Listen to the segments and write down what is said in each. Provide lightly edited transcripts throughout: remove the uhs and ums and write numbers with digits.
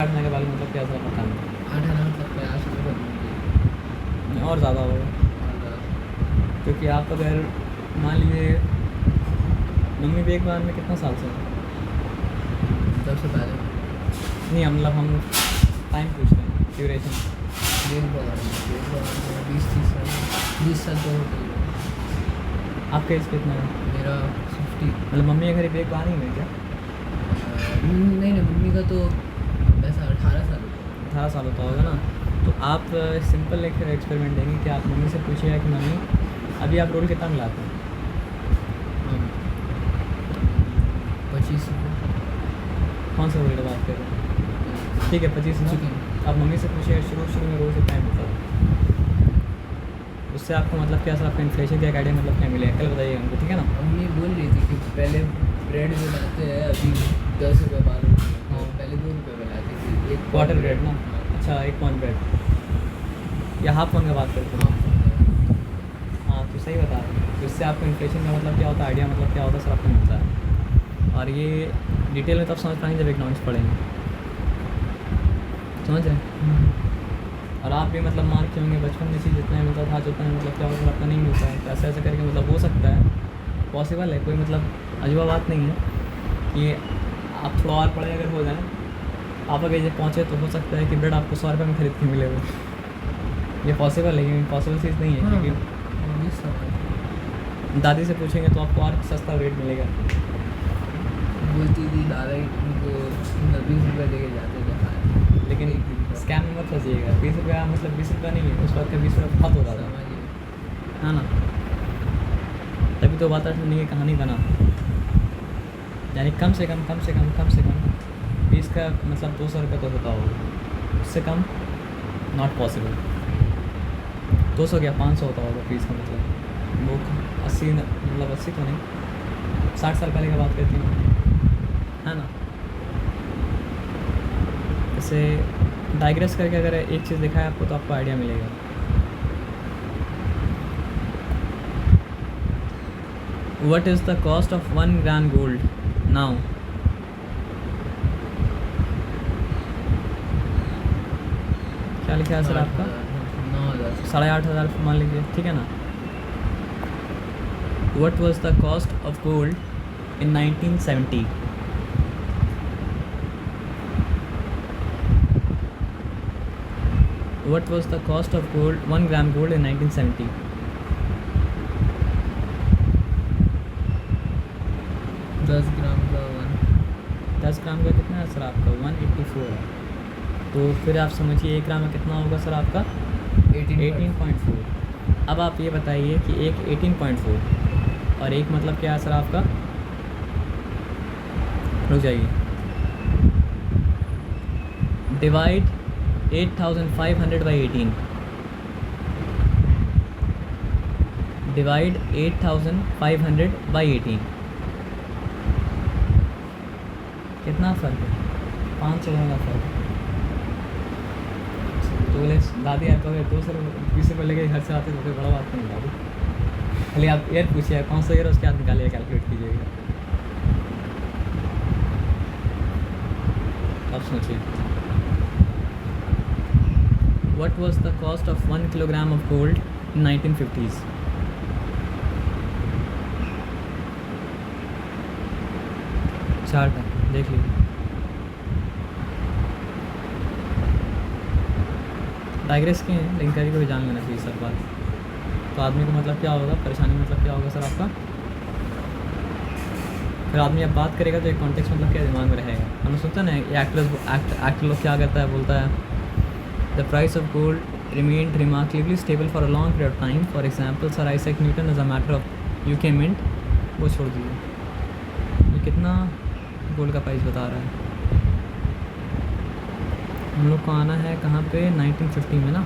काटने के बाद मतलब क्या असर मकान में 8,000 तक प्रयास करूँगी और ज़्यादा होगा, क्योंकि आप अगर मान लीजिए मम्मी भी एक बार में कितना साल से है? तब से पहले नहीं मतलब हम टाइम पूछ रहे हैं, ड्यूरेशन। 20 साल तो हो गई। आपका एज कितना है? मेरा 50। मतलब मम्मी के घर भी एक बार नहीं हुई क्या? नहीं मम्मी का तो ऐसा 18 साल 18 साल होता होगा ना। तो आप सिंपल एक एक्सपेरिमेंट देंगे कि आप मम्मी से पूछिएगा कि मम्मी अभी आप रोल कितना मिलाते हैं? 25 कौन सा रोल की बात कर रहे हैं? ठीक है 25 ना। आप मम्मी से पूछिएगा शुरू में रोल कितना मिलता है, उससे आपको मतलब क्या सर आपका इन्फ्लेशन के आइडिया मतलब क्या मिलेगा कल बताइएगा हमको, ठीक है ना। मम्मी बोल रही थी कि पहले ब्रेड बनाते हैं अभी 10 रुपये 12 रुपये, हाँ। पहले 2 रुपये बनाती थी एक क्वार्टर ब्रेड ना। अच्छा एक पॉइंट ब्रेड या हाफ पॉइंट का बात करते हैं। हाँ तो सही बता रहे हैं। तो इससे आपको इन्फ्लेशन का मतलब क्या होता है, आइडिया मतलब क्या होता है सर आपको मिलता है। और ये डिटेल में तब समझ पाएंगे जब इकनॉमिक्स पढ़ेंगे, समझ रहे हैं। और आप भी मतलब मार के होंगे बचपन में चीज़ जितना मिलता था, जितना मतलब क्या होता आपका नहीं मिलता है, तो ऐसा ऐसा करके मतलब हो सकता है, पॉसिबल है, कोई मतलब अजूबा बात नहीं है कि आप थोड़ा और पढ़े अगर हो जाए, आप अगर जब पहुँचे तो हो सकता है कि ब्रेड आपको 100 रुपये में खरीद के मिले हो। ये पॉसिबल है, ये पॉसिबल चीज़ नहीं है, क्योंकि दादी से पूछेंगे तो आपको और सस्ता रेट मिलेगा। बोलती थी दादा उनको 20 रुपये लेके जाते थे, लेकिन स्कैम में मत फंसिएगा। 20 रुपया मतलब 20 रुपया नहीं है, उस वक्त का 20 रुपया बहुत होता था, है ना। तभी तो बात नहीं की कहानी बना, यानी कम से कम 20 का मतलब 200 रुपये तो होता होगा, उससे कम नॉट पॉसिबल। 200 क्या 500 होता होगा 20 का मतलब, वो 80 मतलब 80 तो नहीं, 60 साल पहले की बात करती हूँ, है ना। जैसे डाइग्रेस करके अगर एक चीज़ दिखाए आपको तो आपको आइडिया मिलेगा। What is the cost of 1 gram gold now? क्या लिखा है सर आपका? 8,500 मान लीजिए, ठीक है ना। What was the cost of gold in 1970? What was the cost of gold 1 gram gold in 1970? 10 ग्राम का 10 ग्राम का कितना है सर आपका? 184 है। तो फिर आप समझिए 1 ग्राम में कितना होगा सर आपका? 18.4। अब आप ये बताइए कि एक 18.4 और एक मतलब क्या है सर आपका? रुक जाइए, डिवाइड 8,500 by 18, डिवाइड 8,500 by 18, कितना फ़र्क है? 500 का फ़र्क। तो बोले दादी आप तो 220 रुपये लेके घर से आते तो कोई बड़ा बात नहीं दादी। खाली आप ईयर पूछिए कौन सा ईयर उसके बाद निकालिए, कैलकुलेट कीजिएगा। अब सोचिए, What was the cost of 1 kilogram of gold in 1950s? Chart है, देख लीजिए। डाइग्रेस के हैं लेकिन कभी कभी जान लेना चाहिए सब बात। तो आदमी को मतलब क्या होगा, परेशानी मतलब क्या होगा सर आपका? फिर आदमी अब बात करेगा तो एक कॉन्टेक्स्ट मतलब क्या दिमाग में रहेगा। हमने सोचा ना एक्टर लोग क्या करता है, बोलता है The price of gold remained remarkably stable for a long period of time. For example, Sir Isaac Newton as a matter of UK mint। वो छोड़ दीजिए, ये कितना गोल्ड का प्राइस बता रहा है। हम लोग को आना है कहाँ पे? 1950 में ना।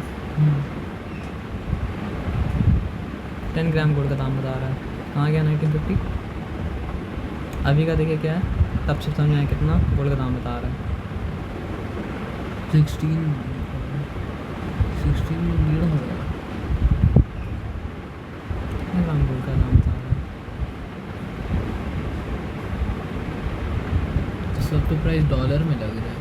10 ग्राम गोल्ड का दाम बता रहा है, कहाँ गया 1950? अभी का देखिए क्या है, तब से समझ आए कितना गोल्ड का दाम बता रहा है। 16 मिलियन हो गया। ग्राम गोल्ड का दाम बता रहा है। तो सब तो प्राइस डॉलर में लग रहा है।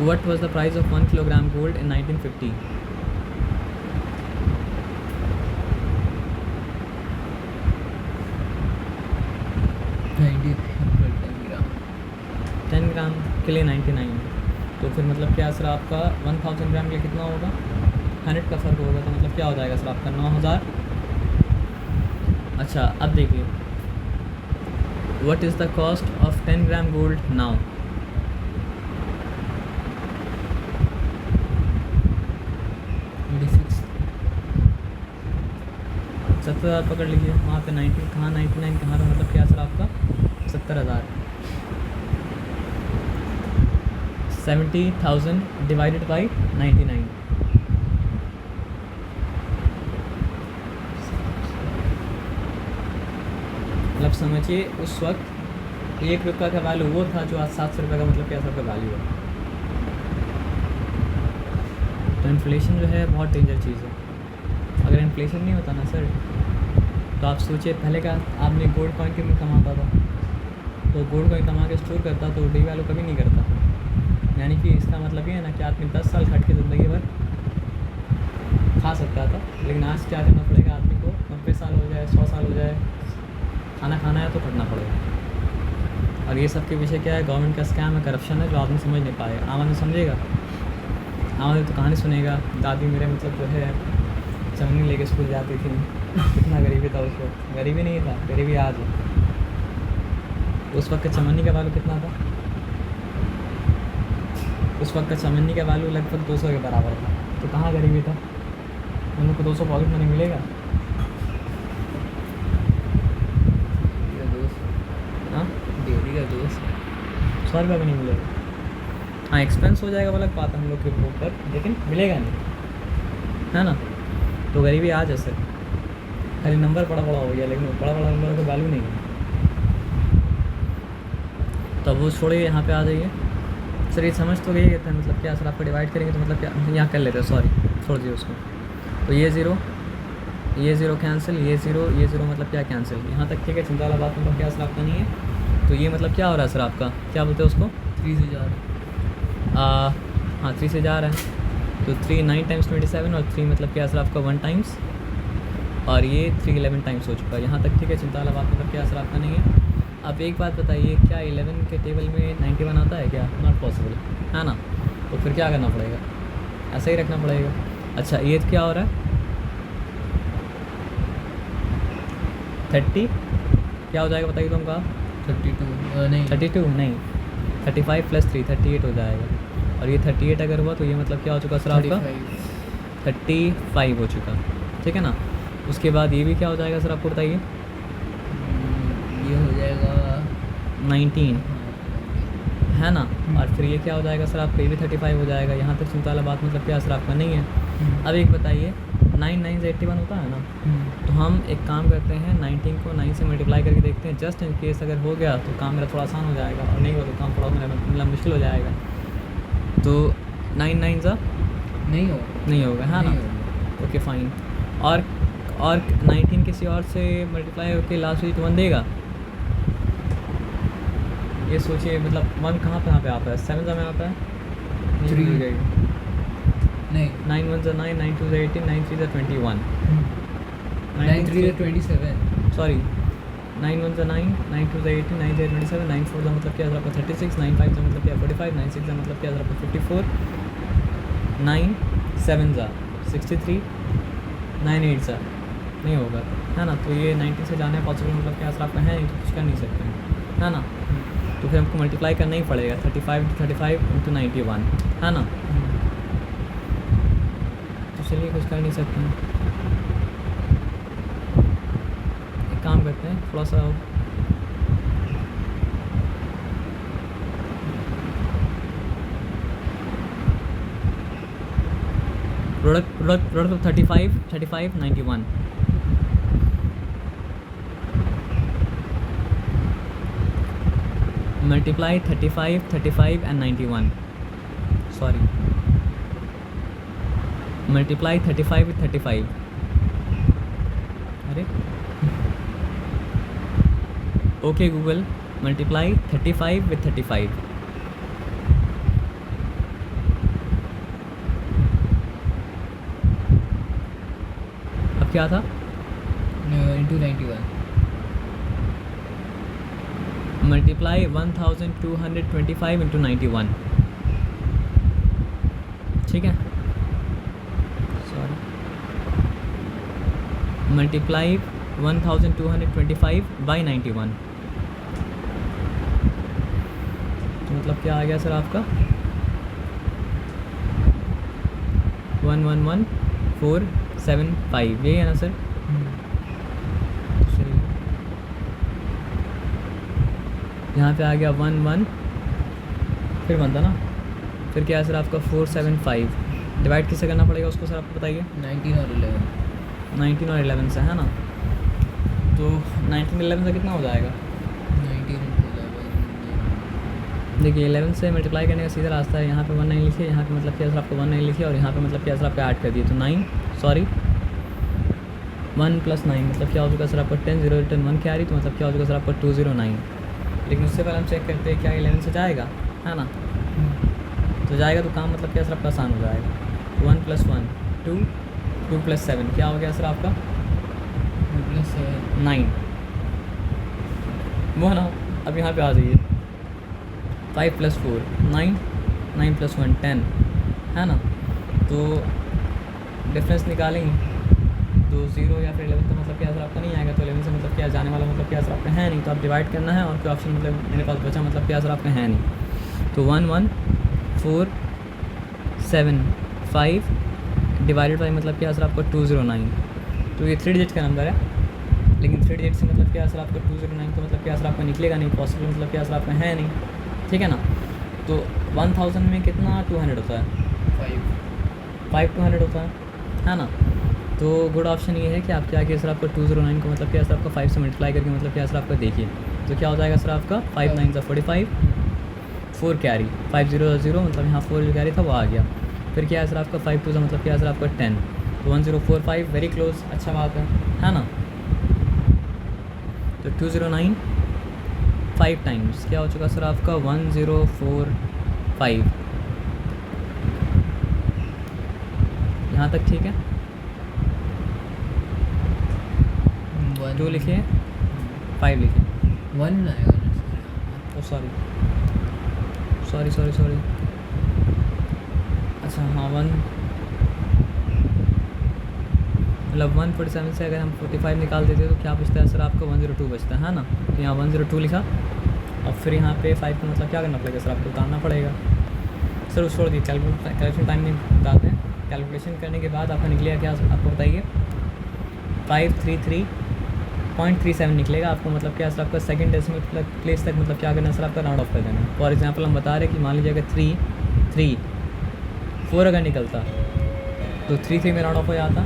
What was the price of 1 kilogram gold in 1950? $90 10 ग्राम के लिए 99, तो फिर मतलब क्या सर आपका 1000 ग्राम के लिए कितना होगा? 100 का फ़र्क होगा, तो मतलब क्या हो जाएगा सर आपका 9000। अच्छा अब देखिए, what is the cost of 10 gram gold now? $70,000 पकड़ लीजिए, वहाँ पे 90 कहाँ 99 कहाँ रहा, मतलब क्या सर आपका 70,000। 70,000 डिवाइडेड बाई 99, मतलब समझिए उस वक्त ₹1 का वैल्यू वो था जो आज ₹700 का मतलब क्या सर का वैल्यू है। तो इन्फ्लेशन जो है बहुत डेंजर चीज़ है। अगर इन्फ्लेशन नहीं होता ना सर, तो आप सोचिए पहले का आदमी गोल्ड कॉइन के में कमाता था, तो गोल्ड कॉइन कमा के स्टोर करता तो डी वैल्यू कभी नहीं करता। यानी कि इसका मतलब ये है ना कि आदमी 10 साल खट के ज़िंदगी भर खा सकता था, लेकिन आज क्या करना पड़ेगा आदमी को? 90 साल हो जाए, 100 साल हो जाए, खाना खाना है तो खटना पड़ेगा। और ये सब के पीछे क्या है? गवर्नमेंट का स्कैम है, करप्शन है, जो आदमी समझ नहीं पाएगा। आम आदमी समझेगा? आम आदमी तो कहानी सुनेगा। दादी मेरे मतलब जो है चमनी लेके स्कूल जाती थी, कितना गरीबी था उस वक्त। गरीबी नहीं था, गरीबी आज है। उस वक्त का चमनी का वैल्यू कितना था? उस वक्त का चमनी का वैल्यू लगभग 200 के बराबर था। तो कहाँ गरीबी था? उन लोग को 200 पॉकेट मनी मिलेगा? हाँ, डेली का दोस्त 100 रुपये भी नहीं मिलेगा। हाँ, एक्सपेंस हो जाएगा वो अलग बात है हम लोग के ऊपर, लेकिन मिलेगा नहीं, है ना? तो गरीबी आज है सर, खाली नंबर बड़ा बड़ा हो गया, लेकिन बड़ा बड़ा नंबर का वैल्यू नहीं है। तो अब वो छोड़िए, यहाँ पे आ जाइए सर। ये समझ तो गई कहते हैं मतलब क्या सर आपको डिवाइड करेंगे तो मतलब क्या यहाँ कर लेते हैं, सॉरी छोड़ दीजिए उसको। तो ये ज़ीरो कैंसिल, ये ज़ीरो मतलब क्या कैंसिल, यहाँ तक ठीक है, चिंता वाला बात मतलब क्या सर आपका नहीं है। तो ये मतलब क्या हो रहा है सर आपका, क्या बोलते हैं उसको? 3 से जा रहा है। हाँ 3 से जा रहा है, तो 3 9 टाइम्स 27 और 3 मतलब क्या सर आपका 1 टाइम्स, और ये 3 11 टाइम्स हो चुका है। यहाँ तक ठीक है, चिंता वाला बात मतलब क्या सर आपका नहीं है। अब एक बात बताइए, क्या 11 के टेबल में 91 आता है क्या? नॉट पॉसिबल, है ना? तो फिर क्या करना पड़ेगा? ऐसा ही रखना पड़ेगा। अच्छा ये क्या हो रहा है? 30 क्या हो जाएगा बताइए तुम? कहा 32 नहीं 32 नहीं, 35 + 3 38 हो जाएगा। और ये 38 अगर हुआ तो ये मतलब क्या हो चुका सर आपका? 35 हो चुका, ठीक है ना? उसके बाद ये भी क्या हो जाएगा सर आपको बताइए? ये हो जाएगा 19, है ना? और फिर ये क्या हो जाएगा सर आपका? ये भी 35 हो जाएगा। यहाँ तक चिंता वाला बात मतलब क्या सर आपका नहीं है। अब एक बताइए, 9 9 से 81 होता है ना? तो हम एक काम करते हैं, 19 को 9 से मल्टीप्लाई करके देखते हैं, जस्ट इन केस अगर हो गया तो काम मेरा थोड़ा आसान हो जाएगा, और नहीं हो तो काम थोड़ा मेरा मतलब मुश्किल हो जाएगा। तो 9 9 सा नहीं होगा, है ना? Okay fine. और 19 किसी और से मल्टीप्लाई होकर लास्ट डिजिट 1 देगा? ये सोचिए, मतलब 1 कहाँ पे आता है? 7 में आता है? 3 नहीं 9 1 9, 9 2 18, 9 3 21, 9 3 27 सॉरी 9 1 9, 9 2 18, 9 3 27, 9 4 का मतलब क्या है आपका 36, 9 5 का मतलब क्या 45, 9 6 का मतलब क्या है आपका 54, 9 7 का 63, 9 8 सा नहीं होगा, है ना? तो ये 90 से जाने पॉसिबल मतलब क्या आपका है नहीं, तो कुछ कर नहीं सकते हैं, है ना? तो फिर हमको मल्टीप्लाई करना ही पड़ेगा, 35 × 91, है ना? तो चलिए कुछ कर नहीं सकते हैं, एक काम करते हैं थोड़ा सा product of 35 91, multiply 35 and 91, sorry multiply 35 with 35, अरे ओके गूगल, मल्टीप्लाई 35 with 35, क्या था? इंटू 91। मल्टीप्लाई 1225 इंटू 91, ठीक है, सॉरी, मल्टीप्लाई 1225 बाई 91, तो मतलब क्या आ गया सर आपका 111475, यही है ना सर? चलिए, यहाँ पे आ गया 11 फिर बनता ना, फिर क्या है सर आपका 475, डिवाइड किससे करना पड़ेगा उसको सर आपको बताइए? 19 और 11। 19 और 11 से, है ना, तो 19 11 से कितना हो जाएगा? 19 into 11। देखिए 11 से मल्टीप्लाई करने का सीधा रास्ता है, यहाँ पे 19 लिखिए, यहाँ पे मतलब क्या सर आपको 19 लिखिए, और यहाँ पे मतलब क्या सर आपका ऐड कर दिए, तो 9 सॉरी 1 + 9 मतलब क्या हो चुका सर आपका 10, 0 रिटर्न 1 कैरी, तो मतलब क्या हो चुका सर आपका 209। लेकिन उससे पहले हम चेक करते हैं क्या 11 से जाएगा, है ना, तो जाएगा तो काम मतलब क्या सर आपका आसान हो जाएगा, 1 + 1 2, 2 + 7 क्या हो गया सर आपका 9, वो है ना। अब यहाँ पे आ जाइए, 5 + 4 9, 9 + 1 10, है ना, तो डिफरेंस निकालेंगे, तो 0 या फिर 11 तो मतलब क्या सर आपका नहीं आएगा, तो 11 से मतलब क्या जाने वाला मतलब क्या सर आपका है नहीं, तो आप डिवाइड करना है, और कोई ऑप्शन मतलब मेरे पास बचा मतलब क्या सर आपका है नहीं, तो 1147 डिवाइडेड बाई मतलब क्या सर आपका 209, तो ये 3 डिजिट का नंबर है, लेकिन 3 डिजिट से मतलब क्या सर आपका 209, तो मतलब क्या सर आपका निकलेगा नहीं, पॉसिबल मतलब क्या सर आपका है नहीं, ठीक है ना। तो 1000 में कितना 200 होता है, 5 200 होता है ना, तो गुड ऑप्शन ये है कि आप क्या किया सर आपका 209 को मतलब क्या सर आपका 5 से मल्टीप्लाई करके मतलब क्या सर आपका देखिए, तो क्या हो जाएगा सर आपका 5 9 45, 4 कैरी 5 0 0 मतलब यहाँ 4 जो कैरी था वो आ गया, फिर क्या है सर आपका 5 2 मतलब क्या है सर आपका 10, तो 1045 वेरी क्लोज, अच्छा बात है ना। तो 209 5 टाइम्स क्या हो चुका सर आपका 1045, यहाँ तक ठीक है, 2 लिखिए 5 लिखिए, 1 आएगा ना, ओ सॉरी, अच्छा हाँ 1 मतलब 147 से अगर हम 45 निकाल देते तो क्या बचता है सर आपका 102 बचता है ना, तो यहाँ 102 लिखा, और फिर यहाँ पे 5 को मतलब क्या करना पड़ेगा सर आपको उतारना पड़ेगा, सर उस छोड़ दिए, कैलकुलेशन टाइम में बताते हैं, कैलकुलेशन करने के बाद आपका निकलेगा क्या आपको बताइए 533.37 निकलेगा आपको, मतलब क्या सर आपका सेकंड डेसिमल प्लेस तक मतलब क्या करना है सर आपका राउंड ऑफ कर देना है। फॉर एग्जांपल हम बता रहे हैं कि मान लीजिए अगर 3 3 4 अगर निकलता तो 3 3 में राउंड ऑफ हो जाता,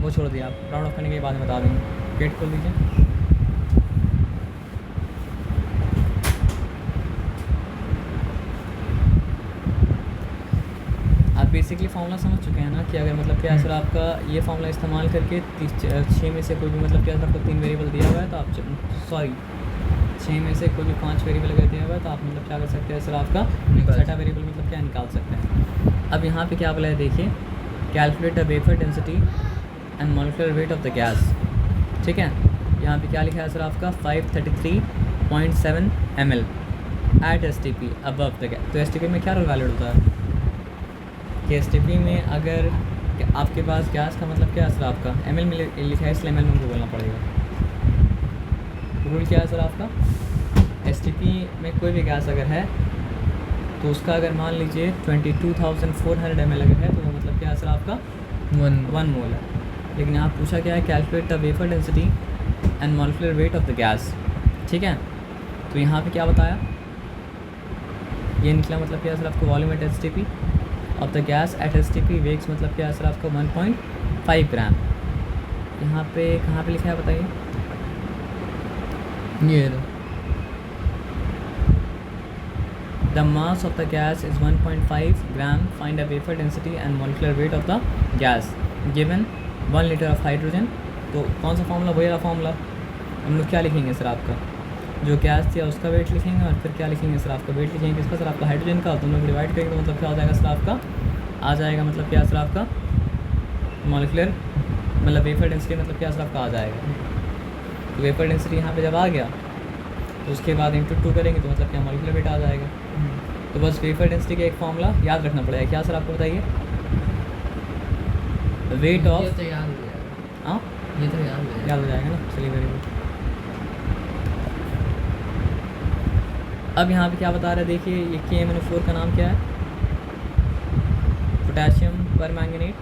वो छोड़ दिया, आप राउंड ऑफ करने के बाद में बता देंगे, गेट खोल दीजिए। आप बेसिकली फार्मूला समझ चुके हैं ना कि अगर मतलब क्या सर आपका ये फार्मूला इस्तेमाल करके 6 में से कोई भी मतलब क्या सर आपको 3 वेरिएबल दिया हुआ है, तो आप 6 में से कोई भी 5 वेरिएबल अगर दिया हुआ है तो आप मतलब क्या कर सकते हैं सर आपका छठा वेरिएबल मतलब क्या निकाल सकते हैं। अब यहाँ पे क्या बोला है देखिए, calculate the vapour density and molecular weight of the gas, ठीक है, यहाँ पे क्या लिखा है सर आपका 533.7 ml at STP above the gas, तो STP में क्या रोल वैलिड होता है कि STP में अगर आपके पास गैस का मतलब क्या है सर आपका ml में लिखा है, इसलिए ml में उनको बोलना पड़ेगा। रूल क्या है सर आपका, STP में कोई भी गैस अगर है तो उसका अगर मान लीजिए 22,400 ml अगर है तो वो मतलब क्या है सर आपका 1 मोल है। लेकिन यहाँ पूछा क्या है, calculate the vapour density and molecular weight of the gas, ठीक है, तो यहाँ पे क्या बताया, ये निकला मतलब क्या है सर आपको volume at STP of the gas at STP वेक्स मतलब क्या है सर आपका 1.5 ग्राम। यहाँ पे कहाँ पे लिखा है बताइए, ये the mass of the gas is 1.5 gram, find the vapour density and molecular weight of the gas given 1 litre of hydrogen. तो कौन सा फॉर्मूला, वही वाला फॉर्मूला, हम लोग क्या लिखेंगे सर आपका जो गैस थी उसका वेट लिखेंगे, और फिर क्या लिखेंगे सर आपका वेट लिखेंगे किसका सर आपका हाइड्रोजन का, तो हम लोग डिवाइड करेंगे तो मतलब क्या हो जाएगा सर आपका आ जाएगा मतलब क्या सर आपका मॉलिक्यूलर मतलब वेपर डेंसिटी मतलब क्या आपका आ जाएगा। तो वेपर डेंसिटी यहाँ पे जब आ गया तो उसके बाद इंटू 2 करेंगे तो मतलब क्या मॉलिक्यूलर वेट आ जाएगा। तो बस वेपर डेंसिटी का एक फॉर्मूला याद रखना पड़ेगा। क्या सर आपको बताइए? वेट ये ऑफ तो याद हो जाएगा। हाँ ये तो याद हो जाएगा। याद हो जाएगा ना। चलिए वेरी गुड। अब यहाँ पे क्या बता रहा है देखिए, ये KMnO4 का नाम क्या है? पोटेशियम पर मैंगनीट।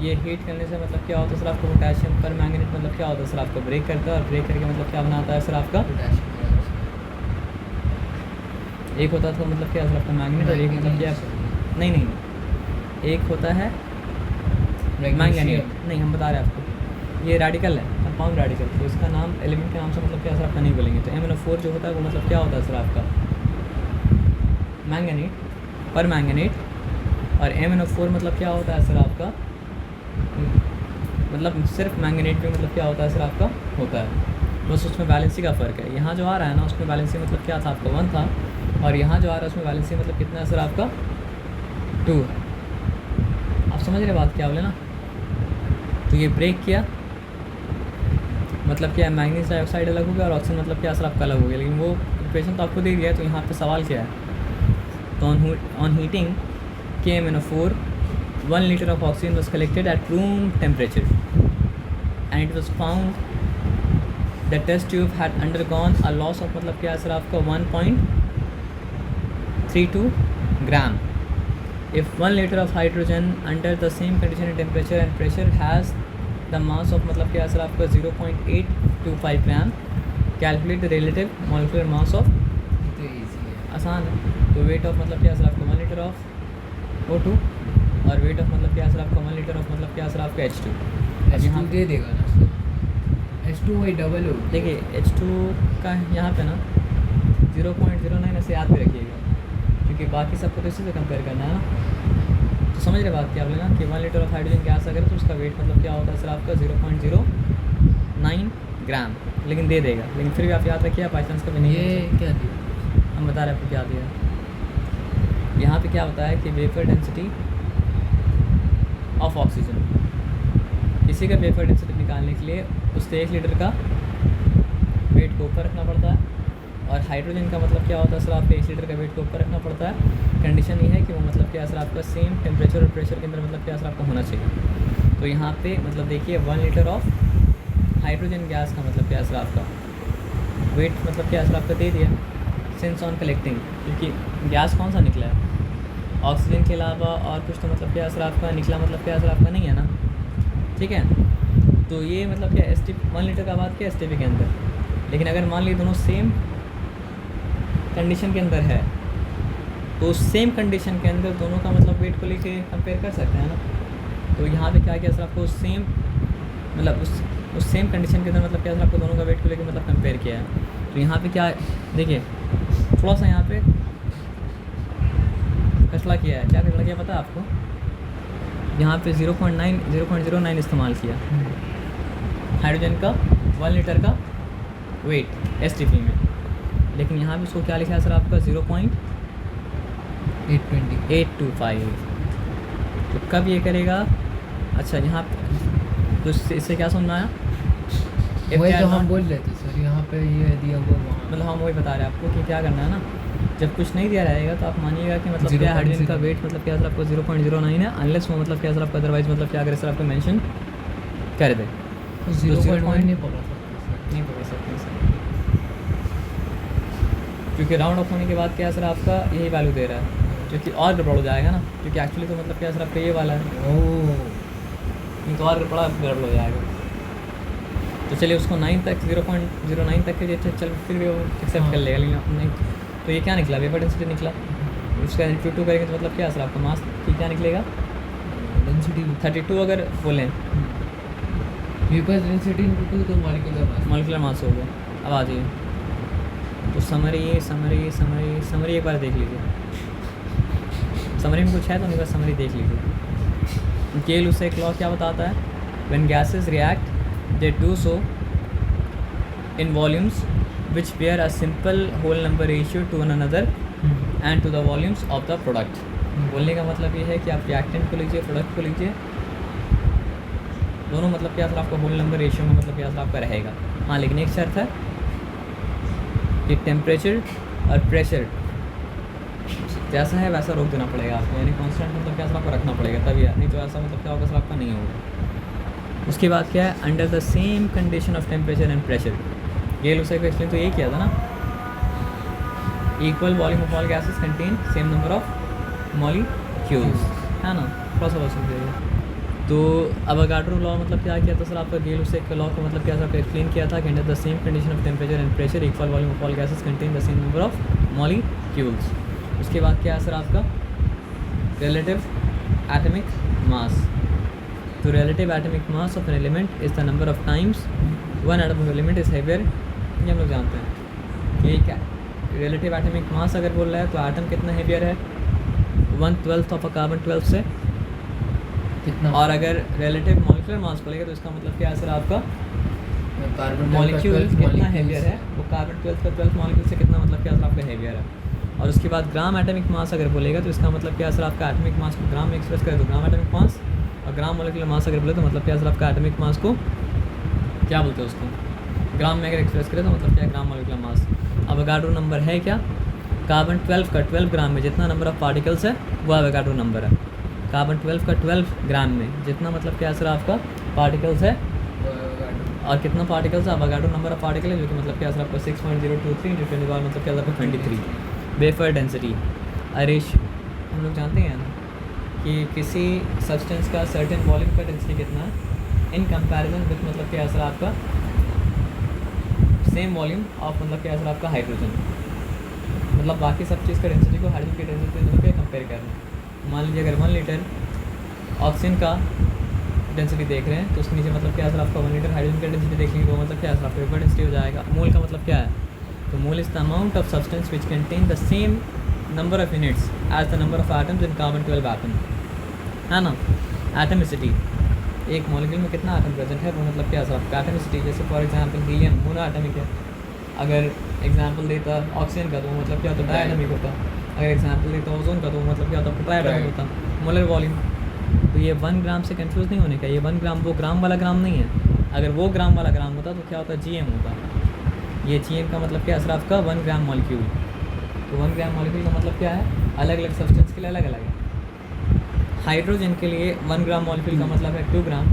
ये हीट करने से मतलब क्या होता है सर आपको? पोटेशियम पर मैंगनीट मतलब क्या होता है सर आपको? ब्रेक करता है, और ब्रेक करके मतलब क्या बनाता है सर आपका? एक होता था मतलब क्या सर आपका मैंगनीट, और एक मतलब क्या? नहीं, एक होता है मैंगनीट। नहीं, हम बता रहे हैं आपको, ये रेडिकल है, कंपाउंड रेडिकल। तो इसका नाम एलिमेंट के नाम से मतलब क्या सर आपका नहीं बोलेंगे। तो MnO4 जो होता है वो मतलब क्या होता है सर आपका? मैंगनीट पर मैंगनीट। और MnO4 मतलब क्या होता है सर आपका? मतलब सिर्फ मैंगनीट पे मतलब क्या होता है सर आपका? होता है। बस उसमें बैलेंसी का फ़र्क है। यहाँ जो आ रहा है ना उसमें बैलेंसी मतलब क्या था आपका? 1 था, और यहाँ जो आ रहा है उसमें बैलेंसी मतलब कितना है सर आपका? 2 है। आप समझ रहे बात क्या बोले ना? तो ये ब्रेक किया मतलब क्या? मैग्नीज डाइऑक्साइड अलग हो गया और ऑक्सीजन मतलब क्या सर आपका अलग हो गया। लेकिन वो इक्वेशन तो आपको दे दिया है। तो यहाँ पे सवाल क्या है? तो on heating KMnO4 1 liter of oxygen was collected at room temperature and it was found the test tube had undergone a loss of मतलब क्या सर आपका? 1.32 gram. If 1 liter of hydrogen under the same condition and temperature and pressure has the mass of मतलब क्या sir आपका? 0.825 gram. Calculate the relative molecular mass of। तो easy है। आसान है। तो वेट ऑफ मतलब क्या सर आपका? 1 liter of O2, और वेट ऑफ मतलब क्या सर आपका? 1 liter ऑफ मतलब क्या सर आपका? H2। अब यहाँ H2 दे देगा ना सर। H2 वही डबल हो। देखिए H2 का यहाँ पे ना 0.09 ऐसे याद भी रखिएगा, क्योंकि बाकी सबको तो इसी से कंपेयर करना है ना। तो समझ रहे बात क्या बोले ना कि 1 liter ऑफ हाइड्रोजन गैस अगर तो उसका वेट मतलब क्या होता है सर आपका? 0.09 ग्राम। लेकिन दे देगा, लेकिन फिर भी आप याद रखिए, आप बाई चांस कभी नहीं। ये क्या दिया? हम बता रहे हैं आपको क्या दिया। यहाँ पे क्या होता है कि वेपर डेंसिटी ऑफ ऑक्सीजन, किसी का वेपर डेंसिटी निकालने के लिए उससे 1 लीटर का वेट को ऊपर रखना पड़ता है, और हाइड्रोजन का मतलब क्या होता है सर आपका? 1 लीटर का वेट को ऊपर रखना पड़ता है। कंडीशन ये है कि वो मतलब क्या सर आपका? सेम टेम्परेचर और प्रेशर के अंदर मतलब क्या सर आपका होना चाहिए। तो यहाँ पे मतलब देखिए 1 लीटर ऑफ हाइड्रोजन गैस का मतलब क्या सर आपका? वेट मतलब क्या सर आपका? दे दिया सिंस ऑन कलेक्टिंग, क्योंकि गैस कौन सा निकला है? ऑक्सीजन के अलावा और कुछ तो मतलब क्या सर आपका निकला मतलब क्या सर आपका? नहीं है ना। ठीक है, तो ये मतलब क्या STP 1 लीटर का बात क्या STP के अंदर। लेकिन अगर मान लीजिए दोनों सेम कंडीशन के अंदर है तो सेम कंडीशन के अंदर दोनों का मतलब वेट को लेके कंपेयर कर सकते हैं ना। तो यहाँ पे क्या किया सर आपको? सेम मतलब उस सेम कंडीशन के अंदर मतलब क्या सर आपको दोनों का वेट को लेके मतलब कंपेयर किया है। तो यहाँ पे क्या देखिए थोड़ा सा यहाँ पे कचड़ा किया है। क्या कचड़ा किया पता है आपको? यहाँ पे 0.09 इस्तेमाल किया हाइड्रोजन का 1 लीटर का वेट STP में। लेकिन यहाँ पे उसको क्या लिखा है सर आपका? 0.825। तो कब ये करेगा? अच्छा यहाँ पे तो इससे क्या समझ में आया? वही तो हम बोल रहे थे सर, यहाँ पे ये दिया हुआ वहाँ मतलब हम वही बता रहे हैं आपको कि क्या करना है ना। जब कुछ नहीं दिया रहेगा तो आप मानिएगा कि मतलब क्या हाइड्रोजन का वेट मतलब क्या सर आपको 0.09 है, अनलेस वो मतलब क्या सर आपको अदरवाइज मतलब क्या करे सर आपको मेंशन कर दे। 0.1 नहीं पकड़ नहीं पकड़ सकते सर, क्योंकि राउंड ऑफ होने के बाद क्या सर आपका यही वैल्यू दे रहा है, जो कि और गड़बड़ हो जाएगा ना। क्योंकि एक्चुअली तो मतलब क्या सर आपका ये वाला है, नहीं तो और बड़ा गड़बड़ हो जाएगा। तो चलिए उसको 9 तक 0.09 तक के लिए चल फिर भी वो एक्सेप्ट कर लेगा। लेकिन नहीं तो ये क्या निकला? वेपर डेंसिटी निकला। उसका इंटू 2 करेंगे तो मतलब क्या सर आपका मास की क्या निकलेगा? डेंसिटी 32 अगर बोलें वेपर डेंसिटी इंटू 2 तो मॉलिक्यूलर मास हो गया। अब आ जाइए तो समरी एक बार देख लीजिए। समरी में कुछ है तो नहीं, बस समरी देख लीजिए। केल उससे एक लॉ क्या बताता है? When gases react they do so in volumes which bear a simple whole number ratio to one another and to the volumes of the product। बोलने का मतलब ये है कि आप रिएक्टेंट को लीजिए, प्रोडक्ट को लीजिए, दोनों मतलब क्या सर आपका होल नंबर रेशियो में मतलब क्या सर आपका रहेगा। हाँ लेकिन एक शर्त है कि टेम्परेचर और प्रेशर जैसा है वैसा रोक देना पड़ेगा आपको, यानी कांस्टेंट मतलब क्या सर आपको रखना पड़ेगा तभी है, नहीं तो ऐसा मतलब क्या होगा सर आपका नहीं होगा। उसके बाद क्या है, under the same condition of temperature and pressure. Gay Lussac को एक्सप्लेन तो ये किया था ना, equal volume of all gases contain same number of molecules, है ना, थोड़ा सा समझिएगा। तो अवोगाड्रो लॉ मतलब क्या किया था सर आपका, गेल-लुसाई के लॉ को मतलब क्या सर एक्सप्लेन किया था कि under the same condition of temperature and pressure equal volume of all gases contain the same number of molecules. उसके बाद क्या है सर आपका, रिलेटिव एटॉमिक मास। तो relative atomic mass of an element is the number of times one atom of element is heavier. ये हम लोग जानते हैं कि क्या रिलेटिव एटॉमिक मास अगर बोल रहा है तो एटम कितना हेवियर है, 1/12 ऑफ अ कार्बन 12 से कितना, और अगर रिलेटिव मॉलिक्यूलर मास बोलेगा तो इसका मतलब क्या है सर आपका, कार्बन मॉलिक्यूल कितना हेवियर है, वो कार्बन 12 का 12 मॉलिक्यूल से कितना मतलब क्या सर आपका हेवियर है। और उसके बाद ग्राम एटॉमिक मास अगर बोलेगा तो इसका मतलब क्या सर आपका एटॉमिक मास को ग्राम में एक्सप्रेस करें तो ग्राम एटॉमिक मास, और ग्राम मॉलिक्यूलर मास अगर बोले तो मतलब क्या सर आपका एटॉमिक मास को क्या बोलते हैं उसको, ग्राम में अगर एक्सप्रेस करें तो मतलब क्या gram molecular mass. Avogadro number है क्या, कार्बन 12 का 12 ग्राम में जितना नंबर ऑफ पार्टिकल्स है वो अवोगाड्रो नंबर है। कार्बन 12 का 12 ग्राम में जितना मतलब क्या सर आपका पार्टिकल्स है, और कितना पार्टिकल्स है, अवोगाड्रो नंबर ऑफ पार्टिकल है जो कि मतलब क्या सर आपका 6.023 इंटू 10 मतलब क्या आपका 23। वेफर डेंसिटी अरेश हम लोग जानते हैं ना कि किसी सब्सटेंस का सर्टेन वॉल्यूम का डेंसिटी कितना है इन कंपैरिजन विथ मतलब क्या सर आपका सेम वॉल्यूम ऑफ मतलब क्या सर आपका हाइड्रोजन, मतलब बाकी सब चीज़ का डेंसिटी को हाइड्रोजन की डेंसिटी मतलब क्या कंपेयर करना। मान लीजिए अगर 1 लीटर ऑक्सीजन का डेंसिटी देख रहे हैं तो उसके नीचे मतलब क्या सर आपका 1 लीटर हाइड्रोजन का डेंसिटी देखेंगे तो मतलब क्या सर आपका वेपर डेंसिटी हो जाएगा। मोल का मतलब क्या है, तो mole is the amount of substance which contain the same number of units as the number of atoms in carbon 12 atom, है ना। एटमिसिटी, एक मॉलिक्यूल में कितना एटम प्रेजेंट है वो मतलब क्या सर आपका एटमिसिटी। जैसे for example helium mono atomic है, अगर एग्जांपल देता ऑक्सीजन का तो वो मतलब क्या होता है डायटमिक होता, अगर एग्जांपल देता ओजोन का तो वो मतलब क्या होता है ट्राइएटमिक होता। मोलर वॉल्यूम, तो ये 1 ग्राम से कंफ्यूज नहीं होने का, ये 1 ग्राम वो ग्राम वाला ग्राम नहीं है, अगर वो ग्राम वाला ग्राम होता तो क्या होता GM होता। ये GM का मतलब क्या है सर आपका 1 ग्राम मॉलिक्यूल, तो 1 ग्राम मॉलिक्यूल का मतलब क्या है, अलग अलग सब्सटेंस के लिए अलग अलग है। हाइड्रोजन के लिए 1 ग्राम मॉलिक्यूल का मतलब है 2 ग्राम,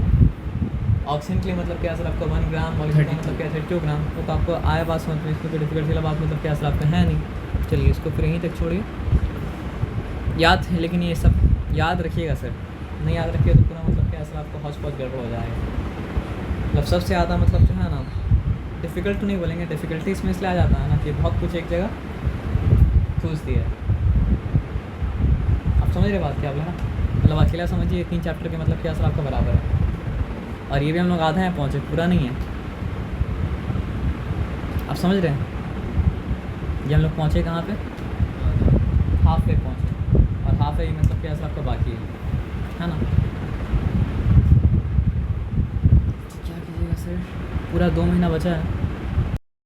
ऑक्सीजन के लिए मतलब क्या सर आपका 1 ग्राम मॉलिक्यूल का मतलब क्या है 32 ग्राम। तो आपको आया बात समझ में, इसमें कोई डिफिकल्टी वाला बात मतलब क्या सर आपका है नहीं। चलिए इसको फिर यहीं तक छोड़िए, याद है लेकिन ये सब याद रखिएगा सर, नहीं याद रखिए तो पूरा मतलब क्या सर आपका हौच पौच गड़बड़ हो जाएगा। मतलब सबसे ज़्यादा मतलब जो है ना डिफ़िकल्ट तो नहीं बोलेंगे, डिफ़िकल्टी इसमें इसलिए आ जाता है ना कि बहुत कुछ एक जगह ठूस दिया है। आप समझ रहे बात क्या बोला, मतलब अकेला समझिए 3 चैप्टर के मतलब क्या सर आपका बराबर है, और ये भी हम लोग आधा है पहुँचे, पूरा नहीं है। आप समझ रहे हैं, ये हम लोग पहुँचे कहाँ पे, हाफ वे पहुँचे, और हाफ वे मतलब क्या सर आपका बाकी है ना। क्या कीजिएगा सर, पूरा 2 महीना बचा है।